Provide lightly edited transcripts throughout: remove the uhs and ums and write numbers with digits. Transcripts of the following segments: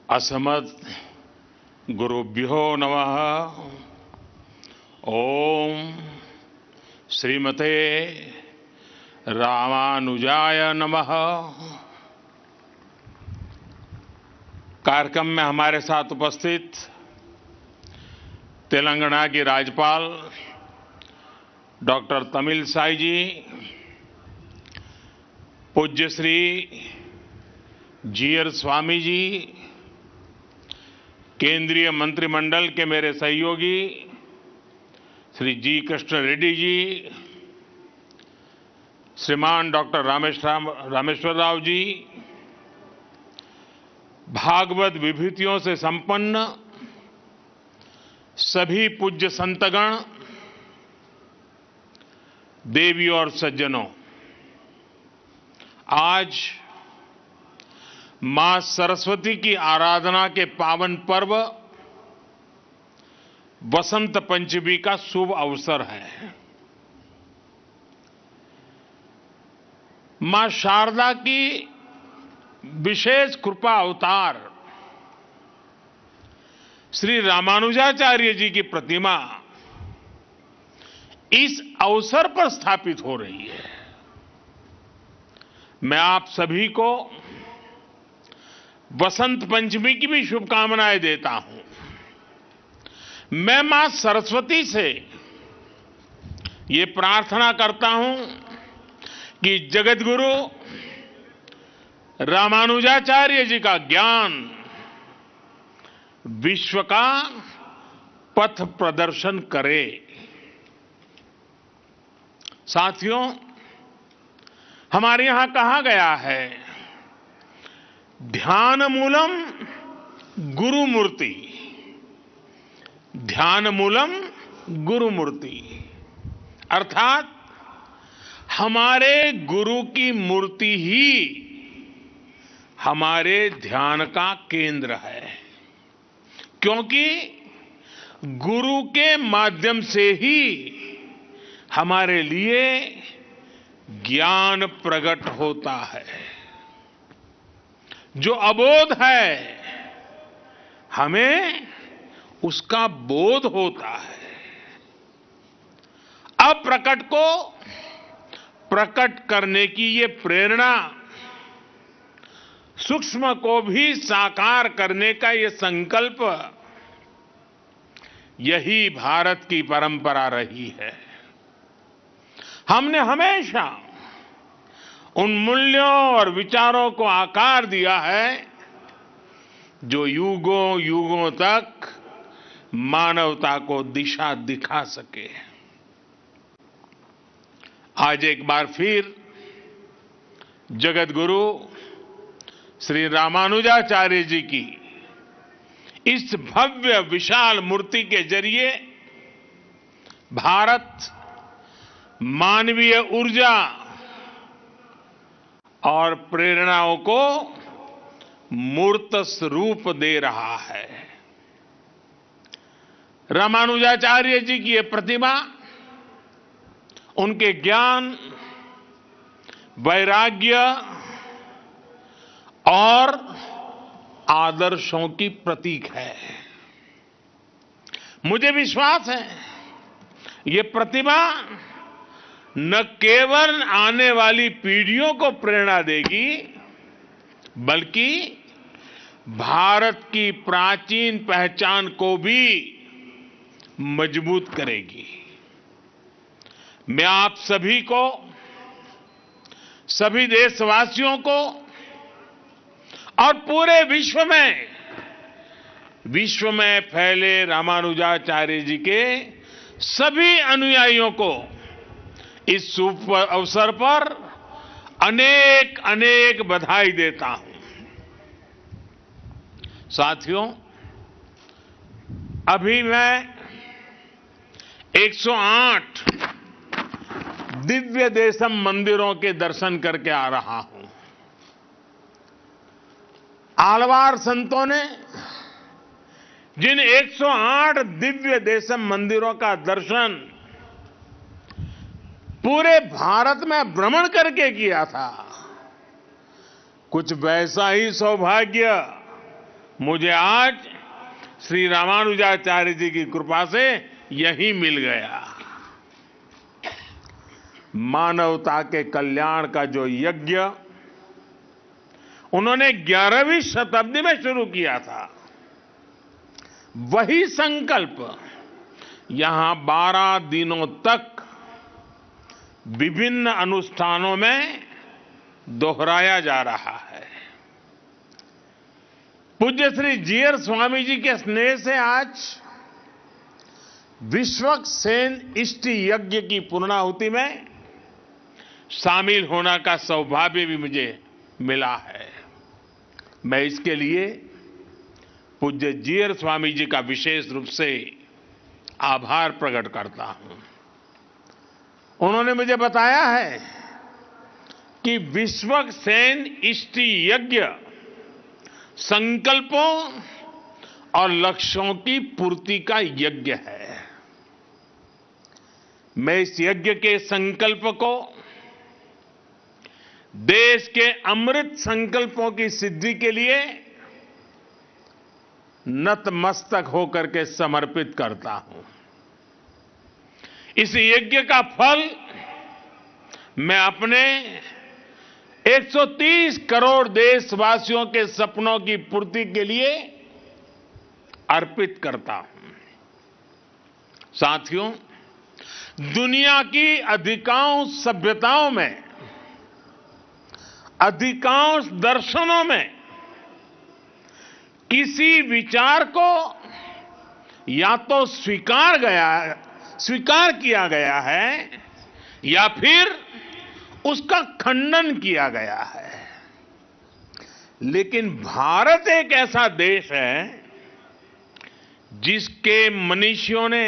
असमत गुरुभ्यो नमः। ओम श्रीमते रामानुजाय नमः। कार्यक्रम में हमारे साथ उपस्थित तेलंगाना की राज्यपाल डॉक्टर तमिलसाई जी, पूज्य श्री जीयर स्वामी जी, केंद्रीय मंत्रिमंडल के मेरे सहयोगी श्री जी कृष्ण रेड्डी जी, श्रीमान डॉक्टर रामेश्वर राव जी, भागवत विभूतियों से संपन्न सभी पूज्य संतगण, देवी और सज्जनों, आज मां सरस्वती की आराधना के पावन पर्व वसंत पंचमी का शुभ अवसर है। मां शारदा की विशेष कृपा अवतार श्री रामानुजाचार्य जी की प्रतिमा इस अवसर पर स्थापित हो रही है। मैं आप सभी को वसंत पंचमी की भी शुभकामनाएं देता हूं। मैं मां सरस्वती से ये प्रार्थना करता हूं कि जगतगुरु रामानुजाचार्य जी का ज्ञान विश्व का पथ प्रदर्शन करे। साथियों, हमारे यहां कहा गया है, ध्यान मूलम गुरु मूर्ति, ध्यान मूलम गुरु मूर्ति, अर्थात हमारे गुरु की मूर्ति ही हमारे ध्यान का केंद्र है, क्योंकि गुरु के माध्यम से ही हमारे लिए ज्ञान प्रकट होता है। जो अबोध है हमें उसका बोध होता है। अप्रकट को प्रकट करने की ये प्रेरणा, सूक्ष्म को भी साकार करने का ये संकल्प, यही भारत की परंपरा रही है। हमने हमेशा उन मूल्यों और विचारों को आकार दिया है जो युगों युगों तक मानवता को दिशा दिखा सके। आज एक बार फिर जगत गुरु श्री रामानुजाचार्य जी की इस भव्य विशाल मूर्ति के जरिए भारत मानवीय ऊर्जा और प्रेरणाओं को मूर्त स्वरूप दे रहा है। रामानुजाचार्य जी की यह प्रतिमा उनके ज्ञान, वैराग्य और आदर्शों की प्रतीक है। मुझे विश्वास है यह प्रतिमा न केवल आने वाली पीढ़ियों को प्रेरणा देगी, बल्कि भारत की प्राचीन पहचान को भी मजबूत करेगी। मैं आप सभी को, सभी देशवासियों को और पूरे विश्व में फैले रामानुजाचार्य जी के सभी अनुयायियों को इस शुभ अवसर पर अनेक अनेक बधाई देता हूं। साथियों, अभी मैं 108 दिव्य देशम मंदिरों के दर्शन करके आ रहा हूं। आलवार संतों ने जिन 108 दिव्य देशम मंदिरों का दर्शन पूरे भारत में भ्रमण करके किया था, कुछ वैसा ही सौभाग्य मुझे आज श्री रामानुजाचार्य जी की कृपा से यही मिल गया। मानवता के कल्याण का जो यज्ञ उन्होंने 11वीं शताब्दी में शुरू किया था, वही संकल्प यहां 12 दिनों तक विभिन्न अनुष्ठानों में दोहराया जा रहा है। पूज्य श्री जीयर स्वामी जी के स्नेह से आज विश्वक्सेन इष्टि यज्ञ की पूर्णाहुति में शामिल होने का सौभाग्य भी मुझे मिला है। मैं इसके लिए पूज्य जीयर स्वामी जी का विशेष रूप से आभार प्रकट करता हूं। उन्होंने मुझे बताया है कि विश्वक्सेन इष्टि यज्ञ संकल्पों और लक्ष्यों की पूर्ति का यज्ञ है। मैं इस यज्ञ के संकल्प को देश के अमृत संकल्पों की सिद्धि के लिए नतमस्तक होकर के समर्पित करता हूं। इस यज्ञ का फल मैं अपने 130 करोड़ देशवासियों के सपनों की पूर्ति के लिए अर्पित करता हूं। साथियों, दुनिया की अधिकांश सभ्यताओं में, अधिकांश दर्शनों में किसी विचार को या तो स्वीकार किया गया है या फिर उसका खंडन किया गया है। लेकिन भारत एक ऐसा देश है जिसके मनीषियों ने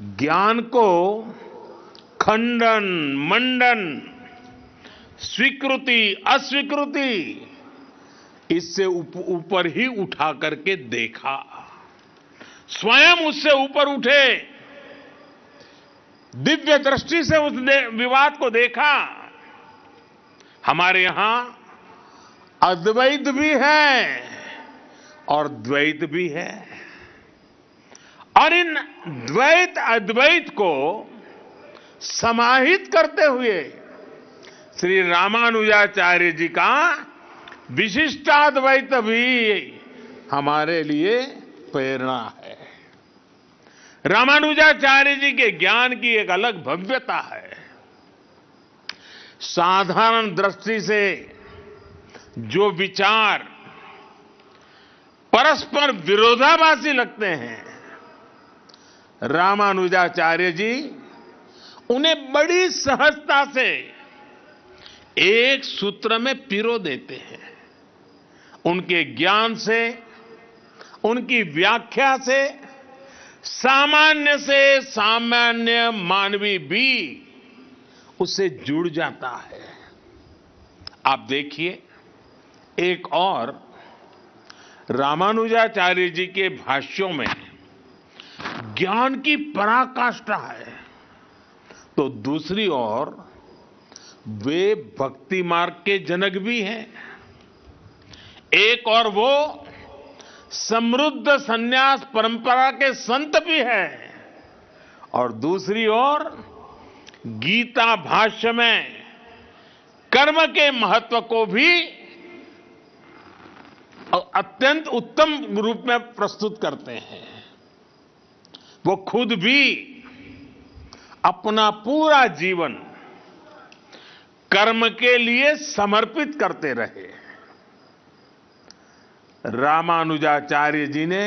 ज्ञान को खंडन, मंडन, स्वीकृति, अस्वीकृति इससे ऊपर ही उठा करके देखा। स्वयं उससे ऊपर उठे, दिव्य दृष्टि से उस विवाद को देखा। हमारे यहां अद्वैत भी है और द्वैत भी है, और इन द्वैत अद्वैत को समाहित करते हुए श्री रामानुजाचार्य जी का विशिष्टाद्वैत भी हमारे लिए प्रेरणा है। रामानुजाचार्य जी के ज्ञान की एक अलग भव्यता है। साधारण दृष्टि से जो विचार परस्पर विरोधाभासी लगते हैं, रामानुजाचार्य जी उन्हें बड़ी सहजता से एक सूत्र में पिरो देते हैं। उनके ज्ञान से, उनकी व्याख्या से सामान्य से सामान्य मानवी भी उससे जुड़ जाता है। आप देखिए, एक और रामानुजाचार्य जी के भाष्यों में ज्ञान की पराकाष्ठा है, तो दूसरी ओर वे भक्ति मार्ग के जनक भी हैं। एक और वो समृद्ध संन्यास परंपरा के संत भी हैं, और दूसरी ओर गीता भाष्य में कर्म के महत्व को भी अत्यंत उत्तम रूप में प्रस्तुत करते हैं। वो खुद भी अपना पूरा जीवन कर्म के लिए समर्पित करते रहे। रामानुजाचार्य जी ने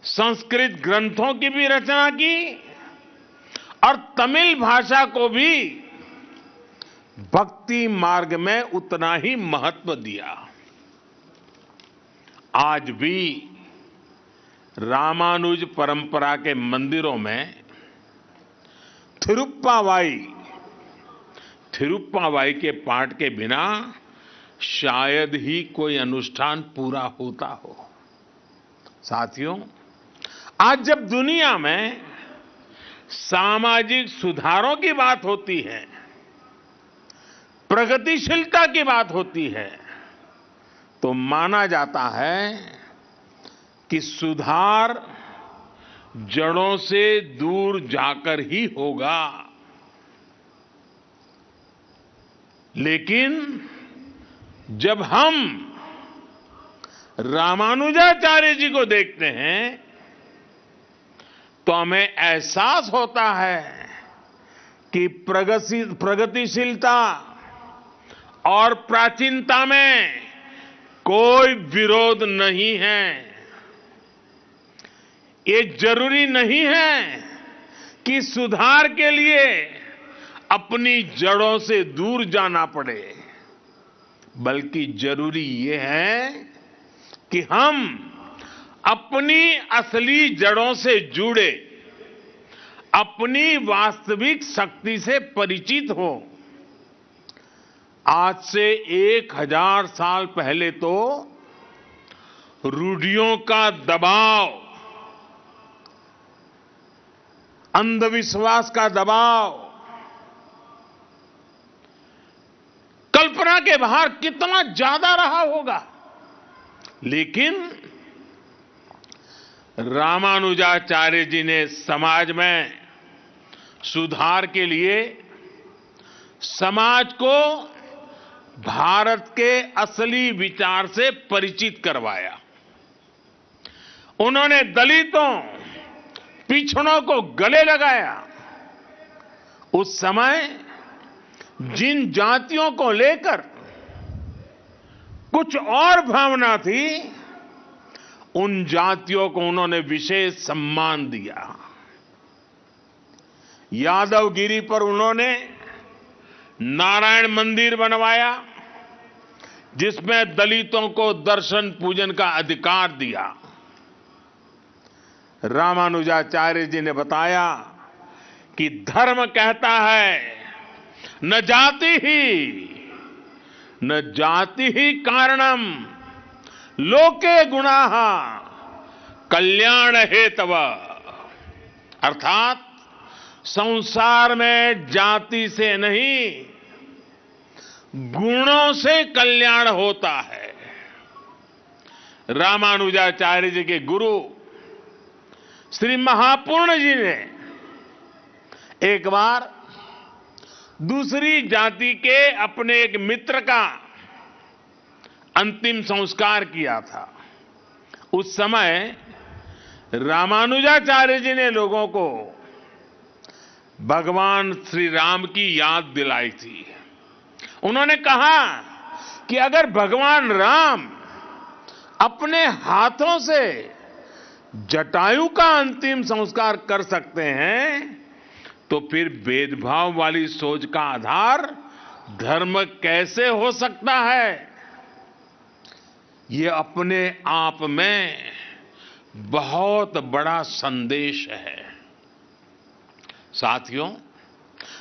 संस्कृत ग्रंथों की भी रचना की और तमिल भाषा को भी भक्ति मार्ग में उतना ही महत्व दिया। आज भी रामानुज परंपरा के मंदिरों में थिरुप्पावाई के पाठ के बिना शायद ही कोई अनुष्ठान पूरा होता हो। साथियों, आज जब दुनिया में सामाजिक सुधारों की बात होती है, प्रगतिशीलता की बात होती है, तो माना जाता है कि सुधार जड़ों से दूर जाकर ही होगा। लेकिन जब हम रामानुजाचार्य जी को देखते हैं तो हमें एहसास होता है कि प्रगतिशीलता और प्राचीनता में कोई विरोध नहीं है। ये जरूरी नहीं है कि सुधार के लिए अपनी जड़ों से दूर जाना पड़े, बल्कि जरूरी ये है कि हम अपनी असली जड़ों से जुड़े, अपनी वास्तविक शक्ति से परिचित हो। आज से 1000 साल पहले तो रूढ़ियों का दबाव, अंधविश्वास का दबाव कल्पना के बाहर कितना ज्यादा रहा होगा। लेकिन रामानुजाचार्य जी ने समाज में सुधार के लिए समाज को भारत के असली विचार से परिचित करवाया। उन्होंने दलितों, पिछड़ों को गले लगाया। उस समय जिन जातियों को लेकर कुछ और भावना थी, उन जातियों को उन्होंने विशेष सम्मान दिया। यादवगिरी पर उन्होंने नारायण मंदिर बनवाया, जिसमें दलितों को दर्शन पूजन का अधिकार दिया। रामानुजाचार्य जी ने बताया कि धर्म कहता है न जाति ही कारणम लोके गुणाः कल्याण हेतव। अर्थात संसार में जाति से नहीं, गुणों से कल्याण होता है। रामानुजाचार्य जी के गुरु श्री महापूर्ण जी ने एक बार दूसरी जाति के अपने एक मित्र का अंतिम संस्कार किया था। उस समय रामानुजाचार्य जी ने लोगों को भगवान श्री राम की याद दिलाई थी। उन्होंने कहा कि अगर भगवान राम अपने हाथों से जटायु का अंतिम संस्कार कर सकते हैं, तो फिर भेदभाव वाली सोच का आधार धर्म कैसे हो सकता है। ये अपने आप में बहुत बड़ा संदेश है। साथियों,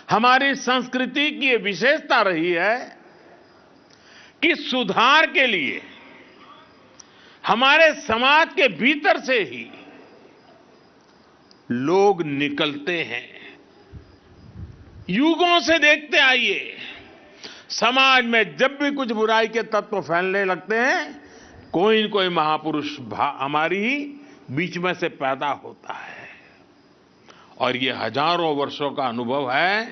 हमारी संस्कृति की ये विशेषता रही है कि सुधार के लिए हमारे समाज के भीतर से ही लोग निकलते हैं। युगों से देखते आइए, समाज में जब भी कुछ बुराई के तत्व फैलने लगते हैं, कोई न कोई महापुरुष हमारी ही बीच में से पैदा होता है। और ये हजारों वर्षों का अनुभव है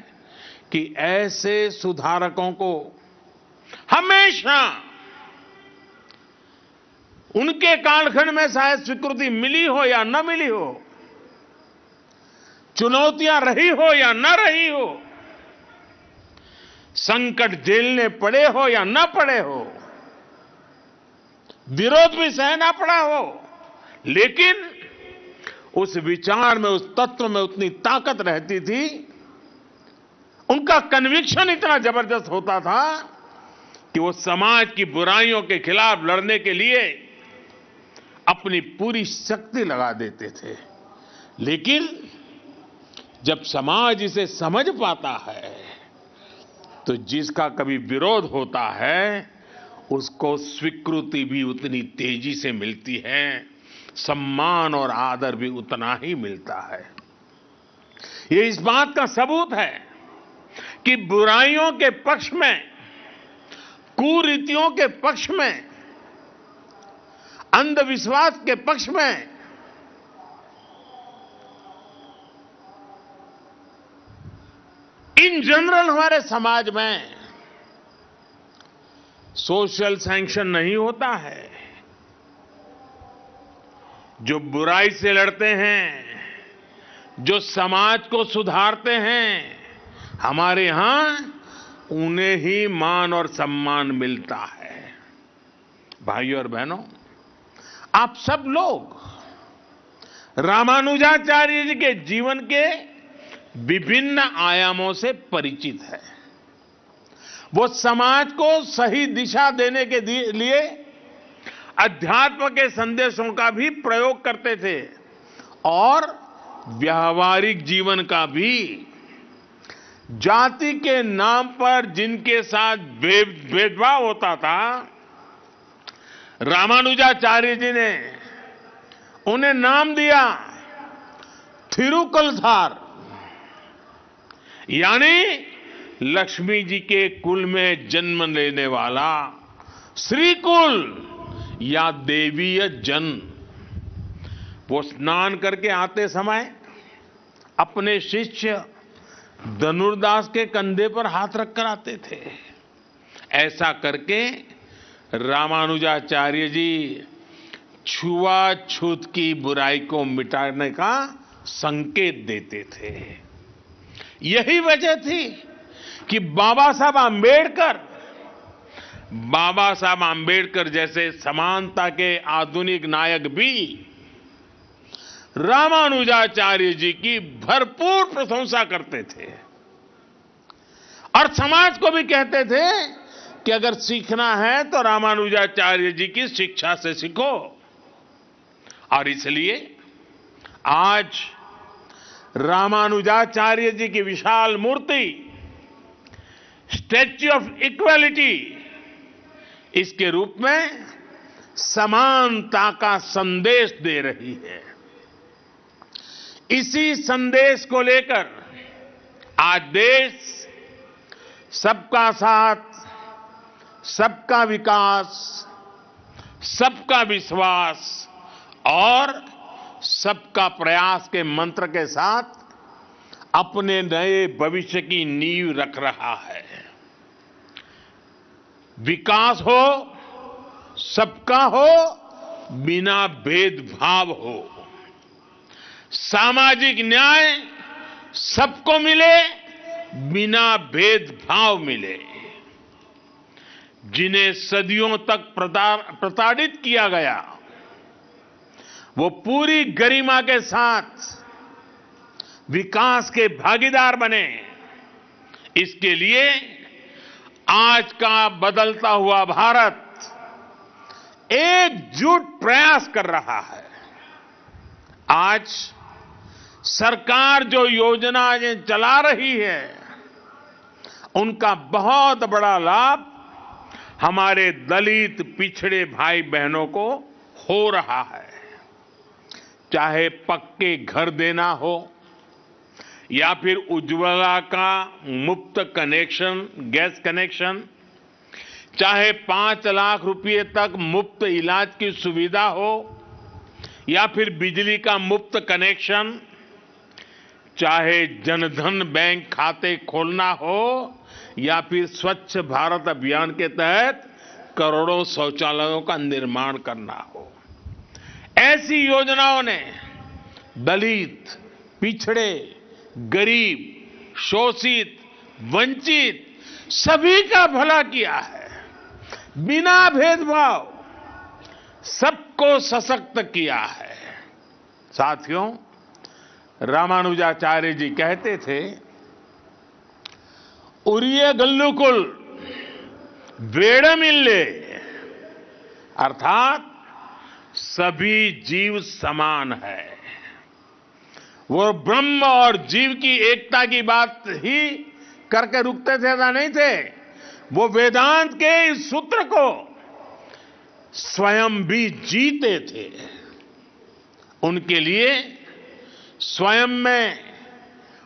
कि ऐसे सुधारकों को हमेशा उनके कालखंड में शायद स्वीकृति मिली हो या न मिली हो, चुनौतियां रही हो या न रही हो, संकट झेलने पड़े हो या न पड़े हो, विरोध भी सहना पड़ा हो, लेकिन उस विचार में, उस तत्व में उतनी ताकत रहती थी, उनका कन्विक्शन इतना जबरदस्त होता था कि वो समाज की बुराइयों के खिलाफ लड़ने के लिए अपनी पूरी शक्ति लगा देते थे। लेकिन जब समाज इसे समझ पाता है, तो जिसका कभी विरोध होता है, उसको स्वीकृति भी उतनी तेजी से मिलती है, सम्मान और आदर भी उतना ही मिलता है। ये इस बात का सबूत है कि बुराइयों के पक्ष में, कुरीतियों के पक्ष में अंधविश्वास के पक्ष में इन जनरल हमारे समाज में सोशल सैंक्शन नहीं होता है। जो बुराई से लड़ते हैं, जो समाज को सुधारते हैं, हमारे यहां उन्हें ही मान और सम्मान मिलता है। भाइयों और बहनों, आप सब लोग रामानुजाचार्य जी के जीवन के विभिन्न आयामों से परिचित है। वो समाज को सही दिशा देने के लिए अध्यात्म के संदेशों का भी प्रयोग करते थे और व्यावहारिक जीवन का भी। जाति के नाम पर जिनके साथ भेदभाव होता था, रामानुजाचार्य जी ने उन्हें नाम दिया थिरुकलधार, यानी लक्ष्मी जी के कुल में जन्म लेने वाला श्री कुल या देवीय जन। वो स्नान करके आते समय अपने शिष्य धनुर्दास के कंधे पर हाथ रखकर आते थे। ऐसा करके रामानुजाचार्य जी छुआछूत की बुराई को मिटाने का संकेत देते थे। यही वजह थी कि बाबा साहब आंबेडकर जैसे समानता के आधुनिक नायक भी रामानुजाचार्य जी की भरपूर प्रशंसा करते थे और समाज को भी कहते थे कि अगर सीखना है तो रामानुजाचार्य जी की शिक्षा से सीखो। और इसलिए आज रामानुजाचार्य जी की विशाल मूर्ति स्टैच्यू ऑफ इक्वालिटी इसके रूप में समानता का संदेश दे रही है। इसी संदेश को लेकर आज देश सबका साथ, सबका विकास, सबका विश्वास और सबका प्रयास के मंत्र के साथ अपने नए भविष्य की नींव रख रहा है। विकास हो, सबका हो, बिना भेदभाव हो। सामाजिक न्याय सबको मिले, बिना भेदभाव मिले। जिन्हें सदियों तक प्रताड़ित किया गया, वो पूरी गरिमा के साथ विकास के भागीदार बने। इसके लिए आज का बदलता हुआ भारत एकजुट प्रयास कर रहा है। आज सरकार जो योजनाएं चला रही है, उनका बहुत बड़ा लाभ हमारे दलित पिछड़े भाई बहनों को हो रहा है। चाहे पक्के घर देना हो या फिर उज्ज्वला का मुफ्त कनेक्शन, गैस कनेक्शन, चाहे 5 लाख रुपए तक मुफ्त इलाज की सुविधा हो या फिर बिजली का मुफ्त कनेक्शन, चाहे जनधन बैंक खाते खोलना हो या फिर स्वच्छ भारत अभियान के तहत करोड़ों शौचालयों का निर्माण करना हो। ऐसी योजनाओं ने दलित, पिछड़े, गरीब, शोषित, वंचित सभी का भला किया है। बिना भेदभाव सबको सशक्त किया है। साथियों, रामानुजाचार्य जी कहते थे, उरिय गल्लुकुल वेड़मिल्ले, अर्थात सभी जीव समान है। वो ब्रह्म और जीव की एकता की बात ही करके रुकते थे, ऐसा नहीं थे। वो वेदांत के इस सूत्र को स्वयं भी जीते थे। उनके लिए स्वयं में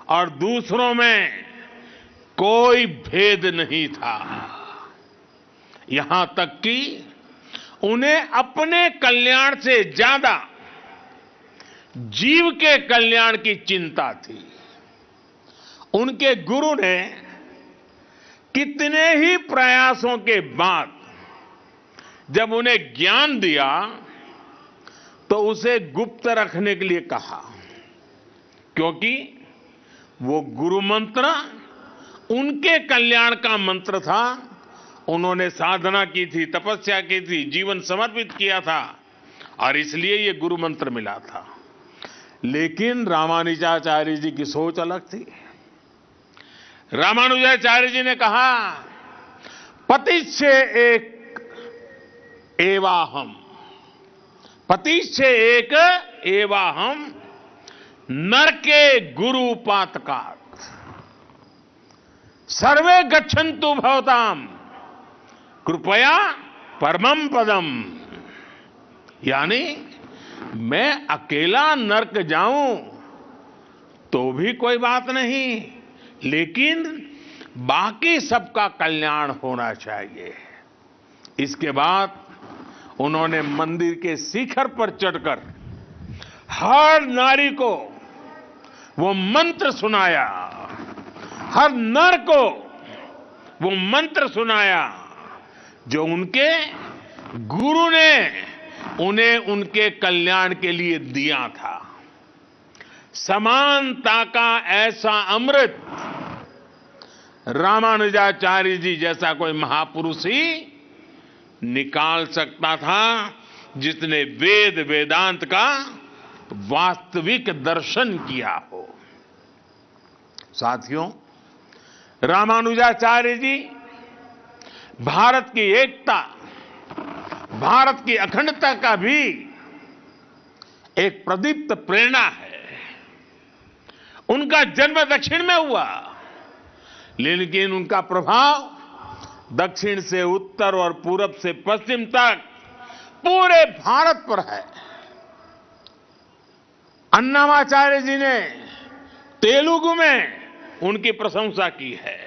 और दूसरों में कोई भेद नहीं था। यहां तक कि उन्हें अपने कल्याण से ज्यादा जीव के कल्याण की चिंता थी। उनके गुरु ने कितने ही प्रयासों के बाद जब उन्हें ज्ञान दिया तो उसे गुप्त रखने के लिए कहा, क्योंकि वो गुरु मंत्र उनके कल्याण का मंत्र था। उन्होंने साधना की थी, तपस्या की थी, जीवन समर्पित किया था और इसलिए ये गुरु मंत्र मिला था। लेकिन रामानुजाचार्य जी की सोच अलग थी। रामानुजाचार्य जी ने कहा, पतिश्चे एक एवाहम, पतिश्चे एक एवाहम, नरके गुरु पातकात्, सर्वे गच्छन्तु भवताम कृपया परमम पदम। यानी मैं अकेला नरक जाऊं तो भी कोई बात नहीं, लेकिन बाकी सबका कल्याण होना चाहिए। इसके बाद उन्होंने मंदिर के शिखर पर चढ़कर हर नारी को वो मंत्र सुनाया, हर नर को वो मंत्र सुनाया जो उनके गुरु ने उन्हें उनके कल्याण के लिए दिया था। समानता का ऐसा अमृत रामानुजाचार्य जी जैसा कोई महापुरुष ही निकाल सकता था, जिसने वेद वेदांत का वास्तविक दर्शन किया हो। साथियों, रामानुजाचार्य जी भारत की एकता, भारत की अखंडता का भी एक प्रदीप्त प्रेरणा है। उनका जन्म दक्षिण में हुआ, लेकिन उनका प्रभाव दक्षिण से उत्तर और पूरब से पश्चिम तक पूरे भारत पर है। अन्नामाचार्य जी ने तेलुगु में उनकी प्रशंसा की है।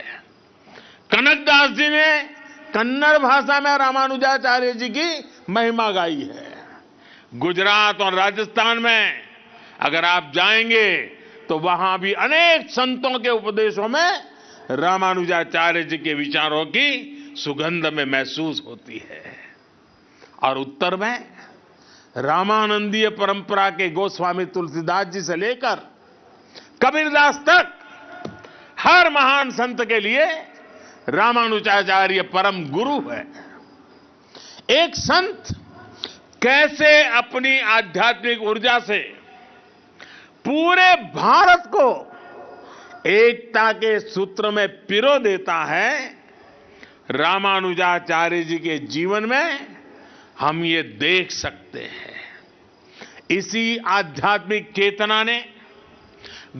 कनकदास जी ने कन्नड़ भाषा में रामानुजाचार्य जी की महिमा गाई है। गुजरात और राजस्थान में अगर आप जाएंगे तो वहां भी अनेक संतों के उपदेशों में रामानुजाचार्य जी के विचारों की सुगंध में महसूस होती है। और उत्तर में रामानंदीय परंपरा के गोस्वामी तुलसीदास जी से लेकर कबीरदास तक हर महान संत के लिए रामानुजाचार्य परम गुरु है। एक संत कैसे अपनी आध्यात्मिक ऊर्जा से पूरे भारत को एकता के सूत्र में पिरो देता है, रामानुजाचार्य जी के जीवन में हम ये देख सकते हैं। इसी आध्यात्मिक चेतना ने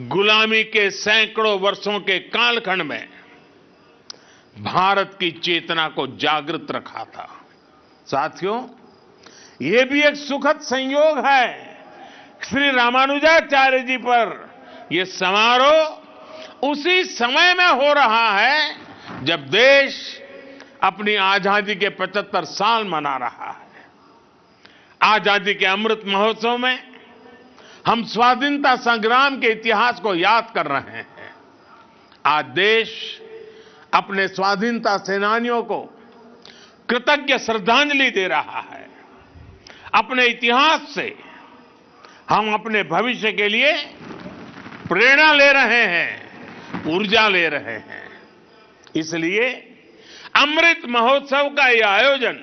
गुलामी के सैकड़ों वर्षों के कालखंड में भारत की चेतना को जागृत रखा था। साथियों, यह भी एक सुखद संयोग है, श्री रामानुजाचार्य जी पर यह समारोह उसी समय में हो रहा है जब देश अपनी आजादी के 75 साल मना रहा है। आजादी के अमृत महोत्सव में हम स्वाधीनता संग्राम के इतिहास को याद कर रहे हैं। आज देश अपने स्वाधीनता सेनानियों को कृतज्ञ श्रद्धांजलि दे रहा है। अपने इतिहास से हम अपने भविष्य के लिए प्रेरणा ले रहे हैं, ऊर्जा ले रहे हैं। इसलिए अमृत महोत्सव का यह आयोजन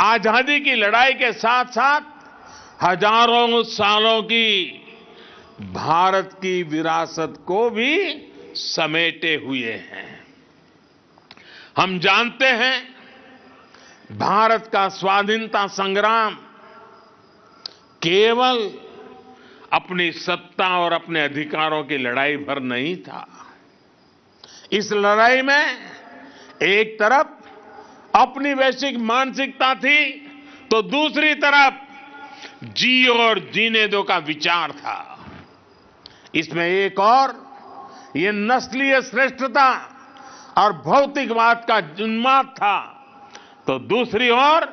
आजादी की लड़ाई के साथ साथ हजारों सालों की भारत की विरासत को भी समेटे हुए हैं। हम जानते हैं, भारत का स्वाधीनता संग्राम केवल अपनी सत्ता और अपने अधिकारों की लड़ाई भर नहीं था। इस लड़ाई में एक तरफ अपनी वैश्विक मानसिकता थी तो दूसरी तरफ जियो और जीने दो का विचार था। इसमें एक और ये नस्लीय श्रेष्ठता और भौतिकवाद का उन्माद था तो दूसरी ओर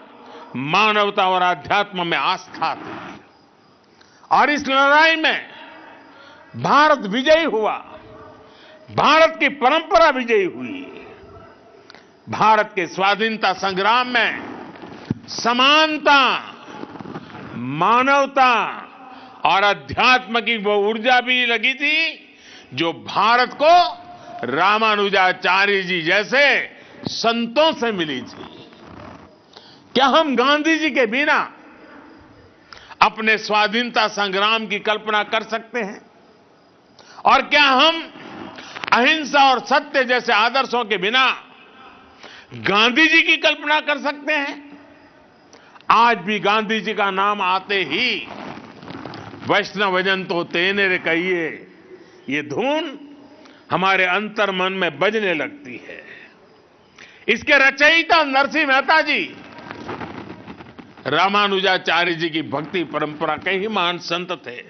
मानवता और आध्यात्म में आस्था थी। और इस लड़ाई में भारत विजयी हुआ, भारत की परंपरा विजयी हुई। भारत के स्वाधीनता संग्राम में समानता, मानवता और अध्यात्म की वो ऊर्जा भी लगी थी जो भारत को रामानुजाचार्य जी जैसे संतों से मिली थी। क्या हम गांधी जी के बिना अपने स्वाधीनता संग्राम की कल्पना कर सकते हैं? और क्या हम अहिंसा और सत्य जैसे आदर्शों के बिना गांधी जी की कल्पना कर सकते हैं? आज भी गांधी जी का नाम आते ही वैष्णवजन तो तेने रे कहिए, ये धुन हमारे अंतर मन में बजने लगती है। इसके रचयिता नरसिंह मेहता जी रामानुजाचार्य जी की भक्ति परंपरा के ही महान संत थे।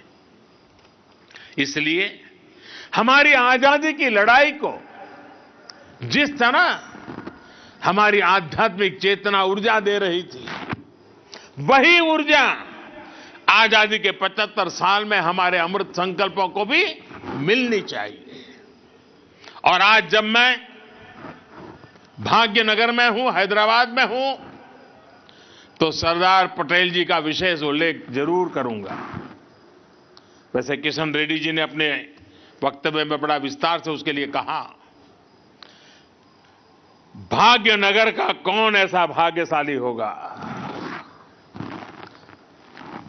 इसलिए हमारी आजादी की लड़ाई को जिस तरह हमारी आध्यात्मिक चेतना ऊर्जा दे रही थी, वही ऊर्जा आजादी के 75 साल में हमारे अमृत संकल्पों को भी मिलनी चाहिए। और आज जब मैं भाग्यनगर में हूं, हैदराबाद में हूं, तो सरदार पटेल जी का विशेष उल्लेख जरूर करूंगा। वैसे किशन रेड्डी जी ने अपने वक्तव्य में बड़ा विस्तार से उसके लिए कहा। भाग्यनगर का कौन ऐसा भाग्यशाली होगा,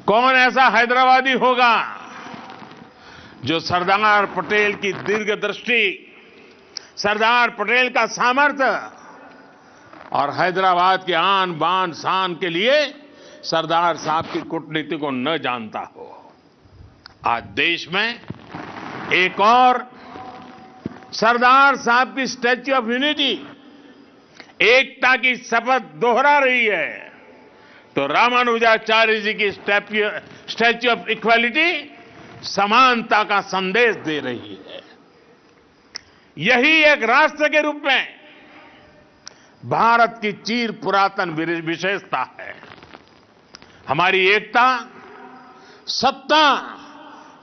कौन ऐसा हैदराबादी होगा जो सरदार पटेल की दीर्घदृष्टि, सरदार पटेल का सामर्थ्य और हैदराबाद के आन बान शान के लिए सरदार साहब की कूटनीति को न जानता हो। आज देश में एक और सरदार साहब की स्टैच्यू ऑफ यूनिटी, एकता की शपथ दोहरा रही है, तो रामानुजाचार्य जी की स्टैच्यू ऑफ इक्वालिटी समानता का संदेश दे रही है। यही एक राष्ट्र के रूप में भारत की चिर पुरातन विशेषता है। हमारी एकता सत्ता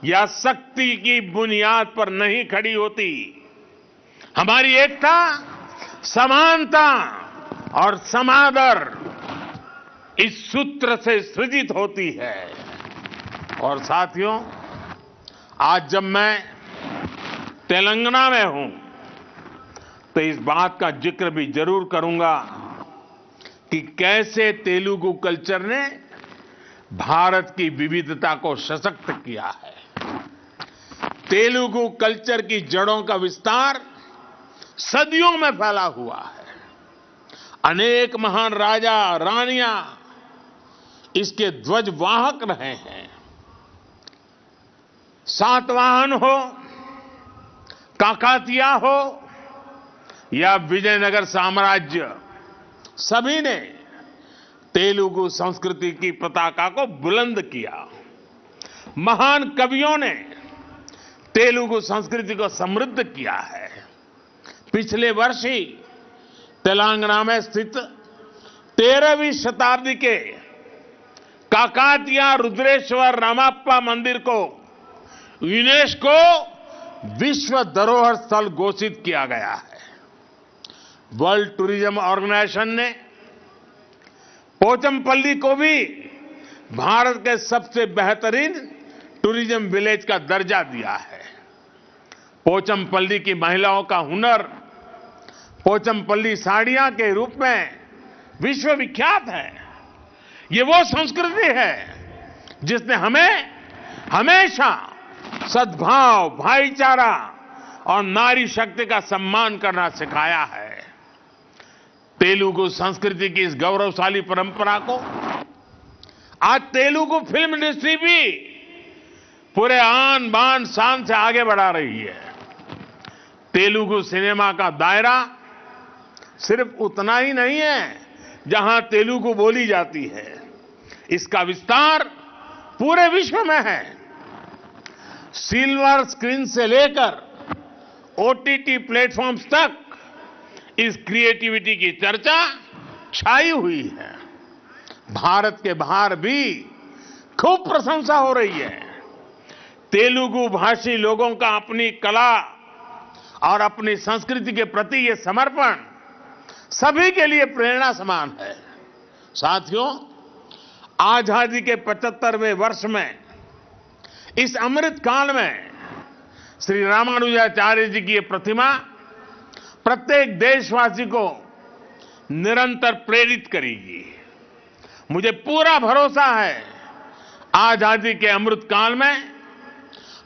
या शक्ति की बुनियाद पर नहीं खड़ी होती। हमारी एकता समानता और समादर इस सूत्र से सृजित होती है। और साथियों, आज जब मैं तेलंगाना में हूं, तो इस बात का जिक्र भी जरूर करूंगा कि कैसे तेलुगु कल्चर ने भारत की विविधता को सशक्त किया है। तेलुगु कल्चर की जड़ों का विस्तार सदियों में फैला हुआ है। अनेक महान राजा रानियां इसके ध्वजवाहक रहे हैं। सातवाहन हो, काकातिया हो या विजयनगर साम्राज्य, सभी ने तेलुगु संस्कृति की पताका को बुलंद किया। महान कवियों ने तेलुगु संस्कृति को समृद्ध किया है। पिछले वर्ष ही तेलंगाना में स्थित 13वीं शताब्दी के काकातिया रुद्रेश्वर रामप्पा मंदिर को यूनेस्को विश्व धरोहर स्थल घोषित किया गया है। वर्ल्ड टूरिज्म ऑर्गेनाइजेशन ने पोचमपल्ली को भी भारत के सबसे बेहतरीन टूरिज्म विलेज का दर्जा दिया है। पोचमपल्ली की महिलाओं का हुनर पोचमपल्ली साड़ियां के रूप में विश्व विख्यात है। ये वो संस्कृति है जिसने हमें हमेशा सद्भाव, भाईचारा और नारी शक्ति का सम्मान करना सिखाया है। तेलुगु संस्कृति की इस गौरवशाली परंपरा को आज तेलुगु फिल्म इंडस्ट्री भी पूरे आन बान शान से आगे बढ़ा रही है। तेलुगु सिनेमा का दायरा सिर्फ उतना ही नहीं है जहां तेलुगु बोली जाती है, इसका विस्तार पूरे विश्व में है। सिल्वर स्क्रीन से लेकर ओटीटी प्लेटफॉर्म्स तक इस क्रिएटिविटी की चर्चा छाई हुई है। भारत के बाहर भी खूब प्रशंसा हो रही है। तेलुगु भाषी लोगों का अपनी कला और अपनी संस्कृति के प्रति ये समर्पण सभी के लिए प्रेरणा समान है। साथियों, आजादी के 75वें वर्ष में इस अमृत काल में श्री रामानुजाचार्य जी की ये प्रतिमा प्रत्येक देशवासी को निरंतर प्रेरित करेगी। मुझे पूरा भरोसा है, आजादी के अमृत काल में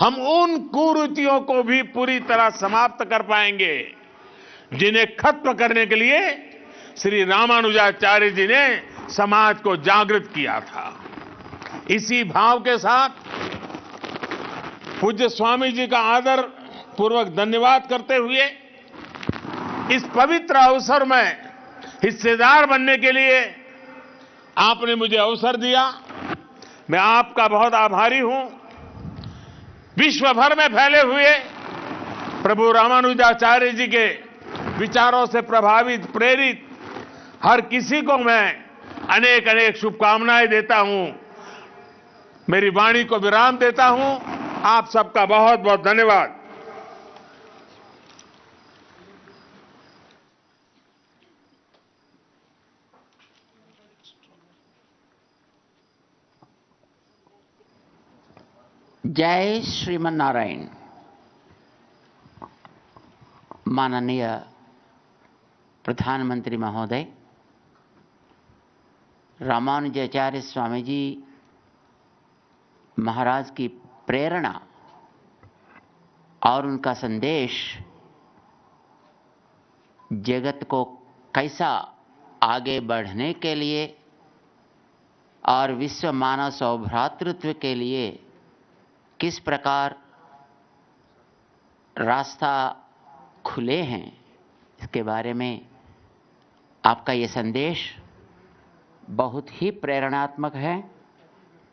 हम उन कुरीतियों को भी पूरी तरह समाप्त कर पाएंगे जिन्हें खत्म करने के लिए श्री रामानुजाचार्य जी ने समाज को जागृत किया था। इसी भाव के साथ पूज्य स्वामी जी का आदर पूर्वक धन्यवाद करते हुए इस पवित्र अवसर में हिस्सेदार बनने के लिए आपने मुझे अवसर दिया। मैं आपका बहुत आभारी हूं। विश्व भर में फैले हुए प्रभु रामानुजाचार्य जी के विचारों से प्रभावित, प्रेरित हर किसी को मैं अनेक अनेक शुभकामनाएं देता हूं। मेरी वाणी को विराम देता हूं। आप सबका बहुत बहुत धन्यवाद। जय श्रीमन नारायण। माननीय प्रधानमंत्री महोदय, रामानुजाचार्य स्वामी जी महाराज की प्रेरणा और उनका संदेश जगत को कैसा आगे बढ़ने के लिए और विश्व मानव सौभ्रातृत्व के लिए किस प्रकार रास्ता खुले हैं, इसके बारे में आपका ये संदेश बहुत ही प्रेरणात्मक है।